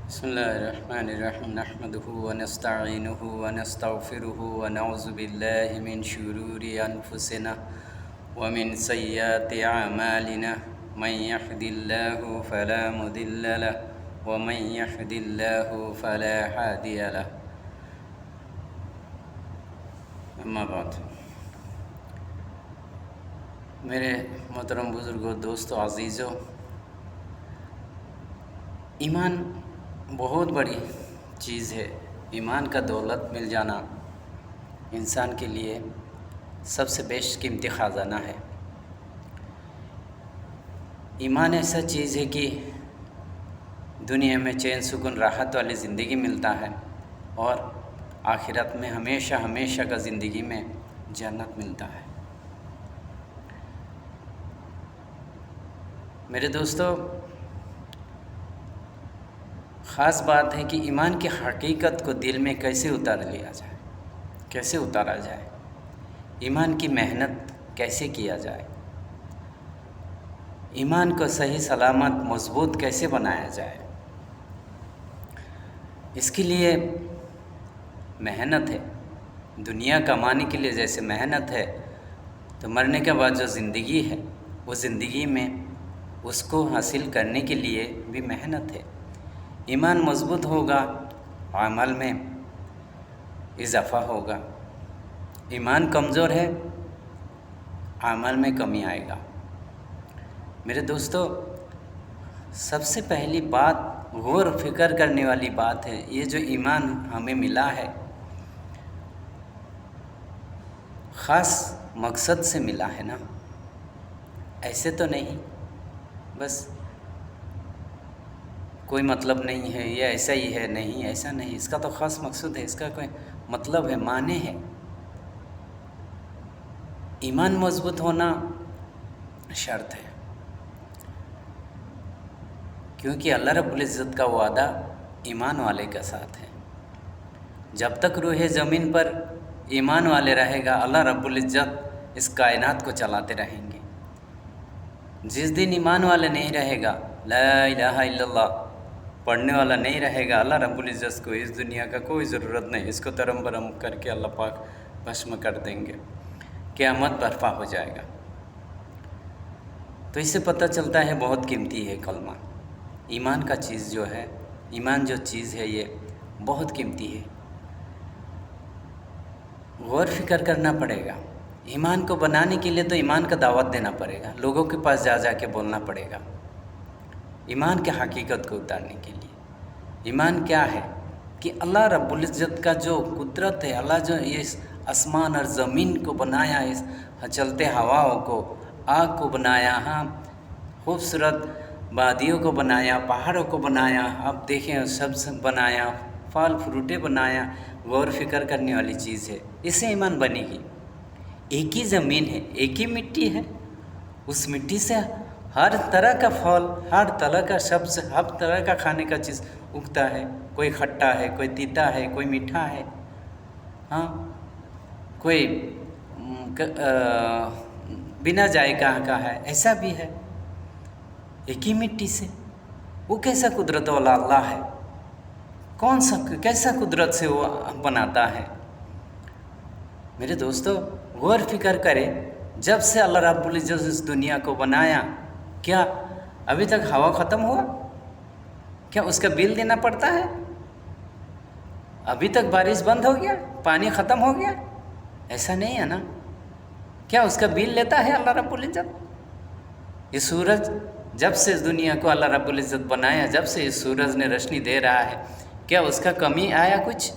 بسم الله الرحمن الرحيم نحمده ونستعينه ونستغفره ونعوذ بالله من شرور أنفسنا ومن سيئات أعمالنا من يهد الله فلا مضل له ومن يهد الله فلا هادي له أما بعد میرے محترم بزرگوں، دوستوں، عزیزوں، ایمان بہت بڑی چیز ہے۔ ایمان کا دولت مل جانا انسان کے لیے سب سے بیش قیمتی خزانہ ہے۔ ایمان ایسا چیز ہے کہ دنیا میں چین سکون راحت والی زندگی ملتا ہے اور آخرت میں ہمیشہ کا زندگی میں جنت ملتا ہے۔ میرے دوستو، خاص بات ہے کہ ایمان کی حقیقت کو دل میں کیسے اتارا جائے، ایمان کی محنت کیسے کیا جائے، ایمان کو صحیح سلامت مضبوط کیسے بنایا جائے، اس کے لیے محنت ہے۔ دنیا کمانے کے لیے جیسے محنت ہے، تو مرنے کے بعد جو زندگی ہے وہ زندگی میں اس کو حاصل کرنے کے لیے بھی محنت ہے۔ ایمان مضبوط ہوگا، عمل میں اضافہ ہوگا۔ ایمان کمزور ہے، عمل میں کمی آئے گا۔ میرے دوستو، سب سے پہلی بات غور و فکر کرنے والی بات ہے، یہ جو ایمان ہمیں ملا ہے خاص مقصد سے ملا ہے نا، ایسے تو نہیں بس کوئی مطلب نہیں ہے، یہ ایسا ہی ہے، نہیں ایسا نہیں، اس کا تو خاص مقصد ہے، اس کا کوئی مطلب ہے، معنی ہے۔ ایمان مضبوط ہونا شرط ہے، کیونکہ اللہ رب العزت کا وعدہ ایمان والے کے ساتھ ہے۔ جب تک روح زمین پر ایمان والے رہے گا، اللہ رب العزت اس کائنات کو چلاتے رہیں گے۔ جس دن ایمان والے نہیں رہے گا، لا الہ الا اللہ پڑھنے والا نہیں رہے گا، اللہ رب العزت کو اس دنیا کا کوئی ضرورت نہیں، اس کو ترم برم کر کے اللہ پاک بھسم کر دیں گے، قیامت برپا ہو جائے گا۔ تو اس سے پتہ چلتا ہے بہت قیمتی ہے کلمہ۔ ایمان کا چیز جو ہے، ایمان جو چیز ہے یہ بہت قیمتی ہے، غور فکر کرنا پڑے گا۔ ایمان کو بنانے کے لیے تو ایمان کا دعوت دینا پڑے گا، لوگوں کے پاس جا کے بولنا پڑے گا ایمان کی حقیقت کو اتارنے کے لیے۔ ایمان کیا ہے کہ اللہ رب العزت کا جو قدرت ہے، اللہ جو اس آسمان اور زمین کو بنایا، اس چلتے ہواؤں کو، آگ کو بنایا، ہاں خوبصورت وادیوں کو بنایا، پہاڑوں کو بنایا، اب دیکھیں سبز بنایا، پھل فروٹیں بنایا، غور فکر کرنے والی چیز ہے۔ اس سے ایمان بنے گی۔ ایک ہی زمین ہے، ایک ہی مٹی ہے، اس مٹی سے ہر طرح کا پھل، ہر طرح کا سبز، ہر طرح کا کھانے کا چیز اگتا ہے۔ کوئی کھٹا ہے، کوئی تیتا ہے، کوئی میٹھا ہے، ہاں کوئی بنا ذائقہ کا ہے، ایسا بھی ہے۔ ایک ہی مٹی سے، وہ کیسا قدرت والا اللہ ہے، کیسا قدرت سے وہ بناتا ہے۔ میرے دوستو، غور فکر کریں، جب سے اللہ رب العزت اس دنیا کو بنایا، کیا ابھی تک ہوا ختم ہوا؟ کیا اس کا بل دینا پڑتا ہے؟ ابھی تک بارش بند ہو گیا؟ پانی ختم ہو گیا؟ ایسا نہیں ہے نا۔ کیا اس کا بل لیتا ہے اللہ رب العزت؟ یہ سورج جب سے اس دنیا کو اللہ رب العزت بنایا، جب سے اس سورج نے روشنی دے رہا ہے، کیا اس کا کمی آیا کچھ؟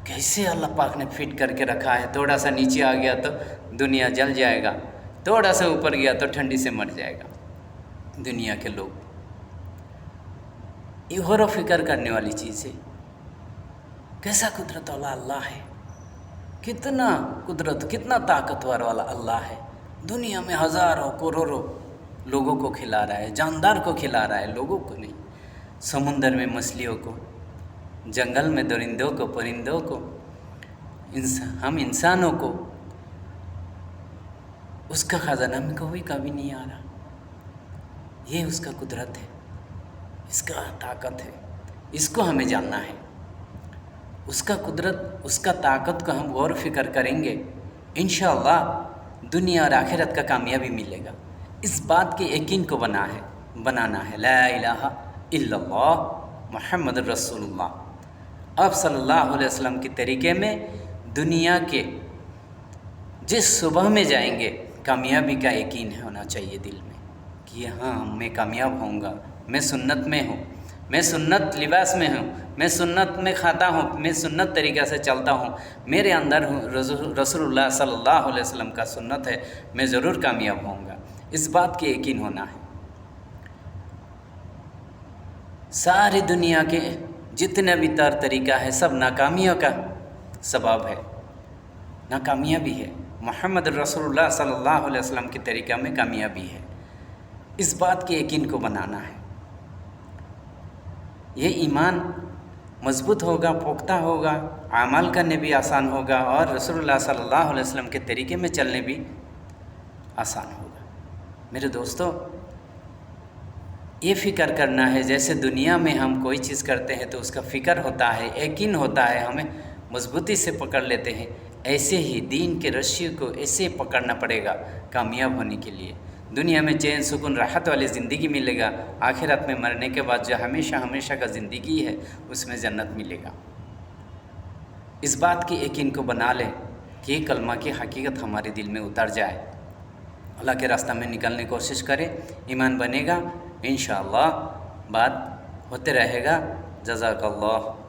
کیسے اللہ پاک نے فٹ کر کے رکھا ہے، تھوڑا سا نیچے آ گیا تو دنیا جل جائے گا، تھوڑا سا اوپر گیا تو ٹھنڈی سے مر جائے گا دنیا کے لوگ۔ یہ غور و فکر کرنے والی چیز ہے، کیسا قدرت والا اللہ ہے، کتنا قدرت، کتنا طاقتور والا اللہ ہے۔ دنیا میں ہزاروں کروڑوں لوگوں کو کھلا رہا ہے، جاندار کو کھلا رہا ہے، لوگوں کو نہیں۔ سمندر میں مچھلیوں کو، جنگل میں درندوں کو، پرندوں کو، ہم انسانوں کو، اس کا خزانہ میں کوئی کبھی نہیں آ رہا۔ یہ اس کا قدرت ہے۔ اس کا طاقت ہے، اس کو ہمیں جاننا ہے، اس کا قدرت، اس کا طاقت کو ہم غور و فکر کریں گے، انشاءاللہ دنیا اور آخرت کا کامیابی ملے گا۔ اس بات کے یقین کو بنانا ہے، لا الہ الا اللہ محمد رسول اللہ، آپ صلی اللہ علیہ وسلم کے طریقے میں دنیا کے جس صبح میں جائیں گے کامیابی کا یقین ہونا چاہیے دل میں کہ ہاں میں کامیاب ہوں گا، میں سنت میں ہوں، میں سنت لباس میں ہوں، میں سنت میں کھاتا ہوں، میں سنت طریقہ سے چلتا ہوں، میرے اندر رسول اللہ صلی اللہ علیہ وسلم کا سنت ہے، میں ضرور کامیاب ہوں گا۔ اس بات کے یقین ہونا ہے۔ ساری دنیا کے جتنے بھی طریقہ ہے سب ناکامیوں کا سبب ہے، ناکامیابی ہے۔ محمد رسول اللہ صلی اللہ علیہ وسلم کے طریقہ میں کامیابی ہے، اس بات کے یقین کو بنانا ہے۔ یہ ایمان مضبوط ہوگا، پختہ ہوگا، اعمال کرنے بھی آسان ہوگا، اور رسول اللہ صلی اللہ علیہ وسلم کے طریقے میں چلنے بھی آسان ہوگا۔ میرے دوستو، یہ فکر کرنا ہے، جیسے دنیا میں ہم کوئی چیز کرتے ہیں تو اس کا فکر ہوتا ہے، یقین ہوتا ہے، ہمیں مضبوطی سے پکڑ لیتے ہیں، ایسے ہی دین کے رسی کو ایسے پکڑنا پڑے گا کامیاب ہونے کے لیے۔ دنیا میں چین سکون راحت والی زندگی ملے گا، آخرت میں مرنے کے بعد جو ہمیشہ ہمیشہ کا زندگی ہے اس میں جنت ملے گا۔ اس بات کے یقین کو بنا لیں کہ یہ کلمہ کی حقیقت ہمارے دل میں اتر جائے، اللہ کے راستہ میں نکلنے کی کوشش کریں، ایمان بنے گا، انشاءاللہ بات ہوتے رہے گا۔ جزاک اللہ۔